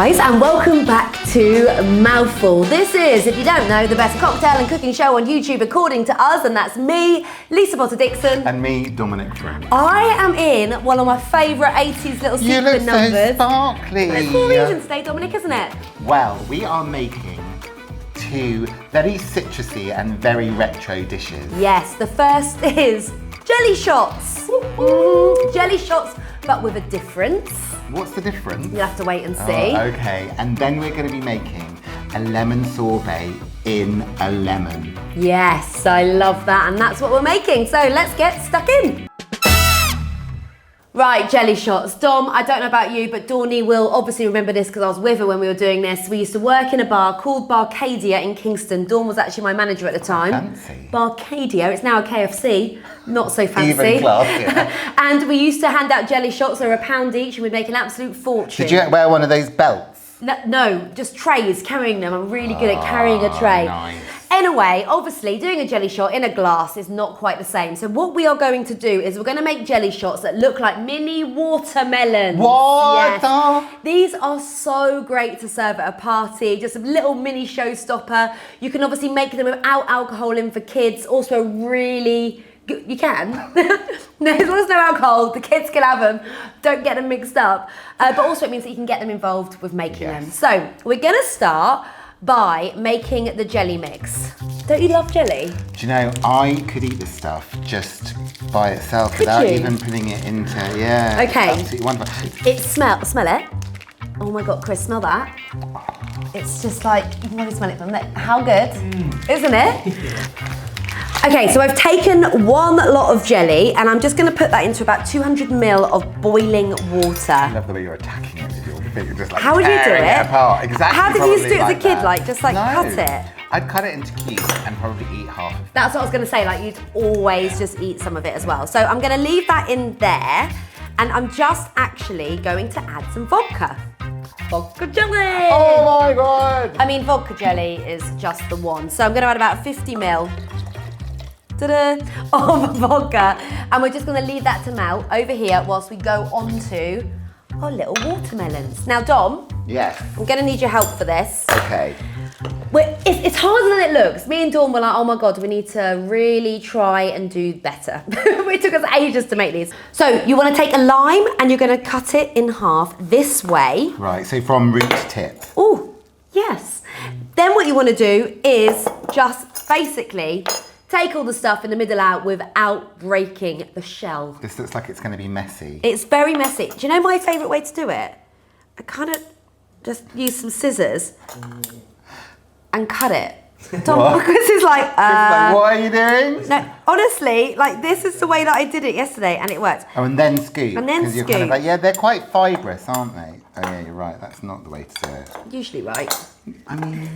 guys, and welcome back to Mouthful. This is, if you don't know, the best cocktail and cooking show on YouTube according to us, and that's me, Lisa Potter-Dixon. And me, Dominic Drink. I am in one of my favourite 80s little sequin numbers. You look so sparkly. It's for a reason today, Dominic, isn't it? Well, we are making two very citrusy and very retro dishes. Yes, the first is jelly shots. Jelly shots, but with a difference. What's the difference? You'll have to wait and see. Oh, okay, and then we're going to be making a lemon sorbet in a lemon. Yes, I love that, and that's what we're making. So let's get stuck in. Right, jelly shots. Dom, I don't know about you, but Dawny will obviously remember this because I was with her when we were doing this. We used to work in a bar called Barcadia in Kingston. Dawn was actually my manager at the time. Fancy. Barcadia, it's now a KFC. Not so fancy. Even classier. And we used to hand out jelly shots. They were £1 each and we'd make an absolute fortune. Did you wear one of those belts? No, just trays, carrying them. I'm really good at carrying a tray. Nice. Anyway, obviously doing a jelly shot in a glass is not quite the same. So what we are going to do is we're going to make jelly shots that look like mini watermelons. What? Yes. These are so great to serve at a party, just a little mini showstopper. You can obviously make them without alcohol in for kids. Also really good. You can. No, as long as no alcohol, the kids can have them. Don't get them mixed up. But also it means that you can get them involved with making them. So we're going to start by making the jelly mix. Don't you love jelly? Do you know, I could eat this stuff just by itself without even putting it into, Okay. Absolutely wonderful. It smell it. Oh my God, Chris, smell that. It's just like, you can probably smell it from there. How good, isn't it? Okay, so I've taken one lot of jelly and I'm just gonna put that into about 200 ml of boiling water. I love the way you're attacking it with your finger, just like how would you do it? Apart. Exactly. How did you used to do it as a kid? That. Like, just like cut it? I'd cut it into cubes and probably eat half of it. That's what I was gonna say, like you'd always just eat some of it as well. So I'm gonna leave that in there and I'm just actually going to add some vodka. Vodka jelly! Oh my God! I mean, vodka jelly is just the one. So I'm gonna add about 50 ml of vodka, and we're just gonna leave that to melt over here whilst we go on to our little watermelons. Now, Dom. Yes. I'm gonna need your help for this. Okay. It's harder than it looks. Me and Dawn were like, oh my God, we need to really try and do better. It took us ages to make these. So you wanna take a lime and you're gonna cut it in half this way. Right, so from root to tip. Oh, yes. Then what you wanna do is just basically take all the stuff in the middle out without breaking the shell. This looks like it's gonna be messy. It's very messy. Do you know my favourite way to do it? I kind of just use some scissors and cut it. Dom, because it's like, what are you doing? No, honestly, like this is the way that I did it yesterday and it worked. Oh, and then scoop. And then you're scoop. kind of like, yeah, they're quite fibrous, aren't they? Oh yeah, you're right, that's not the way to do it. Usually right. I mean...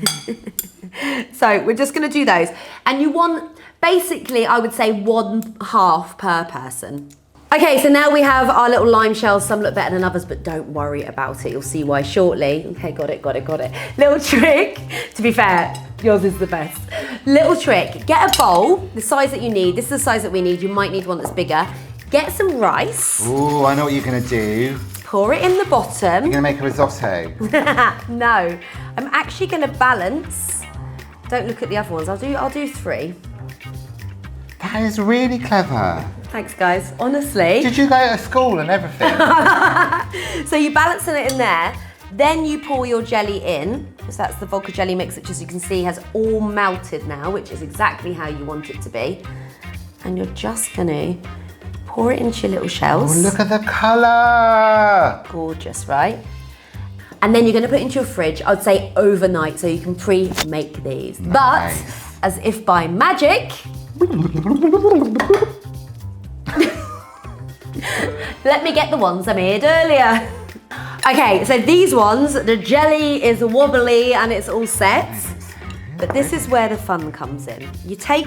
So we're just gonna do those. And you want, basically, I would say 1/2 per person. Okay, so now we have our little lime shells. Some look better than others, but don't worry about it. You'll see why shortly. Okay, got it. Little trick, to be fair, yours is the best. Little trick, get a bowl, the size that you need. This is the size that we need. You might need one that's bigger. Get some rice. Ooh, I know what you're gonna do. Pour it in the bottom. You're gonna make a risotto. No, I'm actually gonna balance. Don't look at the other ones. I'll do 3. That is really clever. Thanks, guys. Honestly. Did you go to school and everything? So you balancing it in there, then you pour your jelly in. So that's the vodka jelly mix, which as you can see has all melted now, which is exactly how you want it to be. And you're just gonna pour it into your little shells. Oh, look at the colour. Gorgeous, right? And then you're gonna put it into your fridge, I'd say overnight, so you can pre-make these. Nice. But, as if by magic, let me get the ones I made earlier. Okay, so these ones, the jelly is wobbly and it's all set. But this is where the fun comes in. You take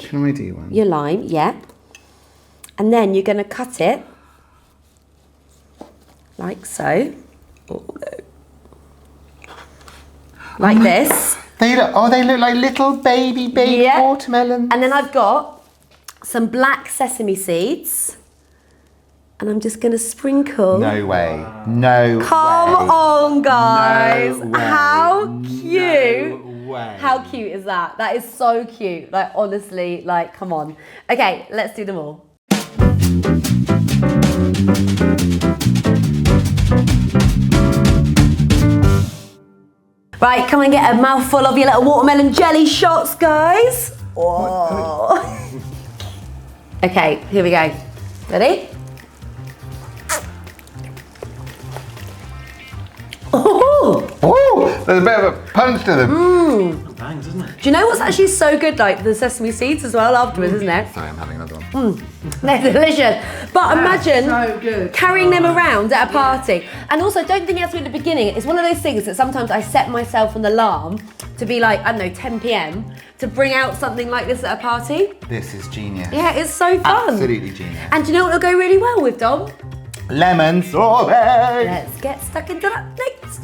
Can I do one? your lime, yeah. And then you're gonna cut it like so. Like this. They look like little baby watermelons. And then I've got some black sesame seeds. And I'm just gonna sprinkle. No way. No Come way. on, guys. No way. How cute. No way. How cute is that? That is so cute. Like, honestly, like, come on. Okay, let's do them all. Right, come and get a mouthful of your little watermelon jelly shots, guys. Whoa. Okay, here we go. Ready? Oh, there's a bit of a punch to them. Bangs, isn't it? Do you know what's actually so good? Like the sesame seeds as well afterwards, isn't it? Sorry, I'm having another one. They're delicious. But imagine so good. carrying them around at a party. And also, don't think it has to be at the beginning. It's one of those things that sometimes I set myself an alarm to be like, I don't know, 10 p.m. to bring out something like this at a party. This is genius. Yeah, it's so fun. Absolutely genius. And do you know what will go really well with, Dom? Lemon sorbet. Let's get stuck into that next.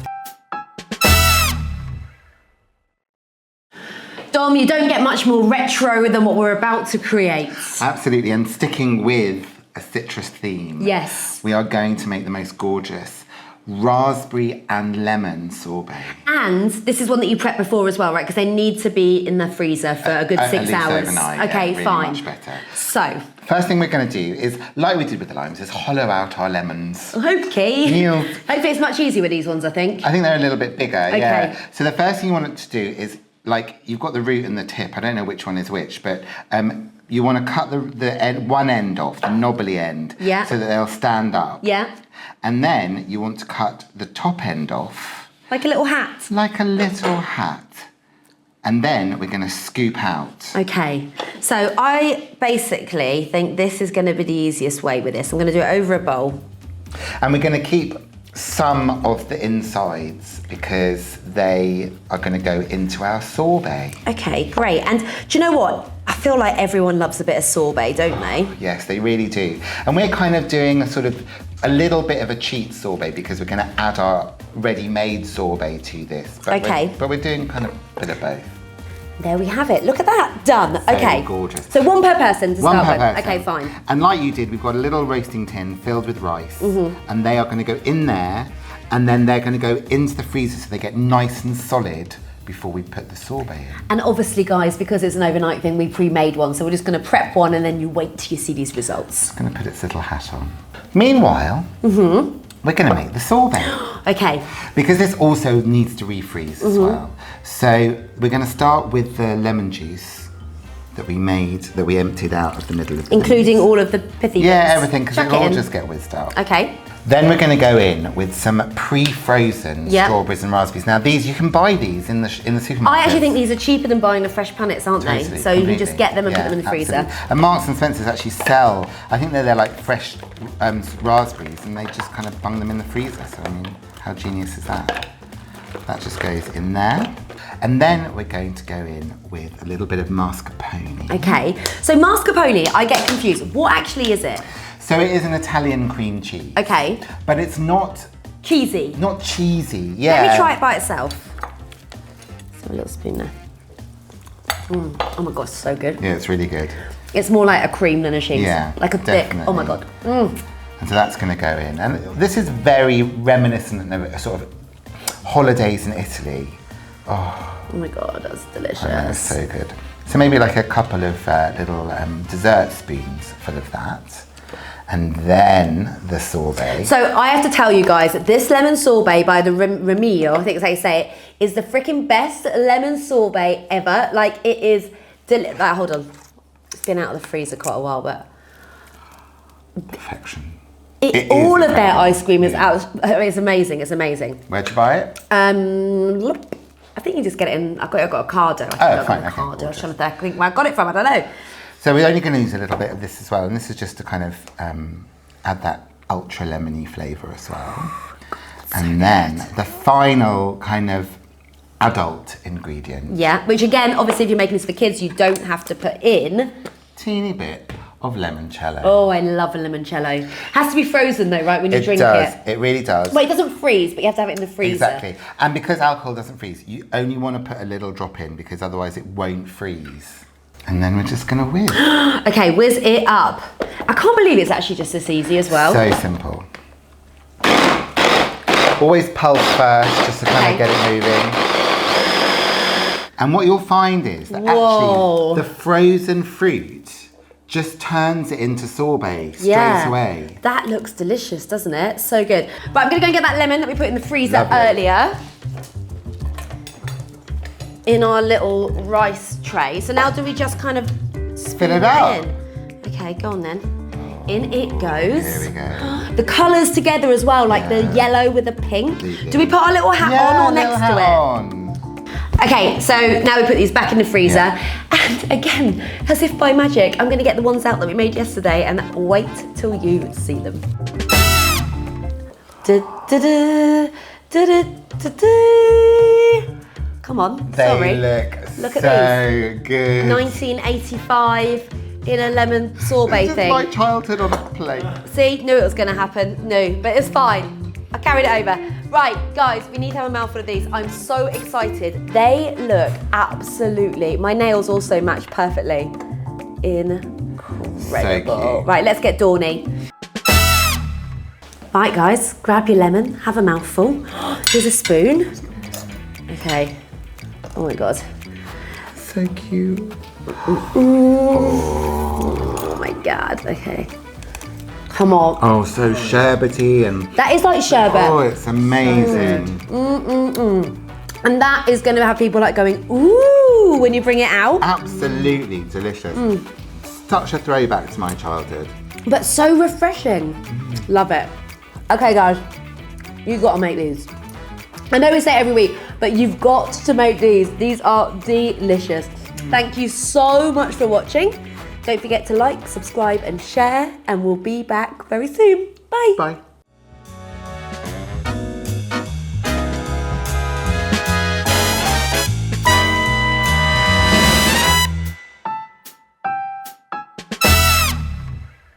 Dom, you don't get much more retro than what we're about to create. Absolutely, and sticking with a citrus theme. Yes. We are going to make the most gorgeous raspberry and lemon sorbet. And this is one that you prep before as well, right? Because they need to be in the freezer for a good At 6 least hours. overnight, Okay, yeah, really fine. much better. So, First thing we're going to do is, like we did with the limes, is hollow out our lemons. okay. Neil. Hopefully it's much easier with these ones, I think. I think they're a little bit bigger, Okay. yeah. So the first thing you want it to do is, like, you've got the root and the tip. I don't know which one is which, but you want to cut the end, one end off, the knobbly end, Yeah. so that they'll stand up. Yeah. And then you want to cut the top end off, Like a little hat. like a little hat. And then we're going to scoop out. Okay. So I basically think this is going to be the easiest way with this. I'm going to do it over a bowl. And we're going to keep some of the insides because they are going to go into our sorbet. Okay, great. And do you know what? I feel like everyone loves a bit of sorbet, don't they? Yes, they really do. And we're kind of doing a little bit of a cheat sorbet because we're going to add our ready-made sorbet to this. But Okay. We're doing kind of a bit of both. There we have it. Look at that. Done. So okay. gorgeous. So one per person to One start per with. person. Okay, fine. And like you did, we've got a little roasting tin filled with rice. And they are going to go in there, and then they're going to go into the freezer so they get nice and solid before we put the sorbet in. And obviously, guys, because it's an overnight thing, we pre-made one. So we're just going to prep one and then you wait till you see these results. It's going to put its little hat on. Meanwhile, we're going to make the sorbet. Okay. Because this also needs to refreeze as well. So we're going to start with the lemon juice that we made, that we emptied out of the middle of the Including all of the pithy Yeah, bits. everything, because Chuck it'll it all in. just get whizzed out. Okay. Then we're going to go in with some pre-frozen Yep. strawberries and raspberries. Now these, you can buy these in the supermarket. I actually think these are cheaper than buying the fresh punnets, aren't they? Totally, So you can just completely. get them and put Yeah, them in the freezer. absolutely. And Marks and Spencer's actually sell, I think they're like fresh raspberries, and they just kind of bung them in the freezer. So I mean, how genius is that? That just goes in there. And then we're going to go in with a little bit of mascarpone. Okay. So mascarpone, I get confused. What actually is it? So it is an Italian cream cheese. Okay. But it's not Cheesy. cheesy. Yeah. Let me try it by itself. Let's have a little spoon there. Oh my god, so good. Yeah, it's really good. It's more like a cream than a cheese. Yeah, Like a thick. Oh my definitely. god. And so that's going to go in. And this is very reminiscent of a sort of holidays in Italy. Oh my god, that's delicious. I know, it's so good. So maybe like a couple of little dessert spoons full of that. And then the sorbet. So I have to tell you guys that this lemon sorbet by the Remillo, I think that's how you say it, is the freaking best lemon sorbet ever. Like it is, like, hold on. It's been out of the freezer quite a while, but. Perfection. All is of their incredible. ice cream is Yeah. out. It's amazing. It's amazing. Where'd you buy it? I think you just get it in. I've got a Cardo. I think fine, I okay, got a Cardo. I was gorgeous. trying to think where I got it from. I don't know. So we're only going to use a little bit of this as well. And this is just to kind of add that ultra lemony flavour as well. And then the final kind of adult ingredient. Yeah, which again, obviously, if you're making this for kids, you don't have to put in. Teeny bit of limoncello. Oh, I love a limoncello. Has to be frozen though, right? When you drink does. it. It really does. Well, it doesn't freeze, but you have to have it in the freezer. Exactly. And because alcohol doesn't freeze, you only want to put a little drop in because otherwise it won't freeze. And then we're just gonna whiz. Okay, whiz it up. I can't believe it's actually just this easy as well. So simple. Always pulse first, just to kind of get it moving. And what you'll find is that actually the frozen fruit just turns it into sorbet straight away. That looks delicious, doesn't it? So good. But I'm gonna go and get that lemon that we put in the freezer earlier in our little rice tray. So now do we just kind of fill it out? Okay, go on then. In it goes. Here we go. The colours together as well, like the yellow with the pink. Do we put our little hat on or next to it? On. Okay, so now we put these back in the freezer. And again, as if by magic, I'm gonna get the ones out that we made yesterday and wait till you see them. Come on, sorry. Look at so good. 1985 in a lemon sorbet This is thing. my childhood on a plate. See, knew it was gonna happen. No, but it's fine. I carried it over. Right, guys, we need to have a mouthful of these. I'm so excited. They look absolutely, my nails also match perfectly. Incredible. So cute. Right, let's get Dawny. Right, guys, grab your lemon, have a mouthful. Here's a spoon. Okay. Oh my God. So cute. Oh my God, okay. Come on. Oh, so sherbety and... That is like sherbet. Oh, it's amazing. And that is going to have people like going, ooh, when you bring it out. Absolutely delicious. Such a throwback to my childhood. But so refreshing. Love it. Okay, guys, you've got to make these. I know we say it every week, but you've got to make these. These are delicious. Thank you so much for watching. Don't forget to like, subscribe, and share, and we'll be back very soon. Bye. Bye.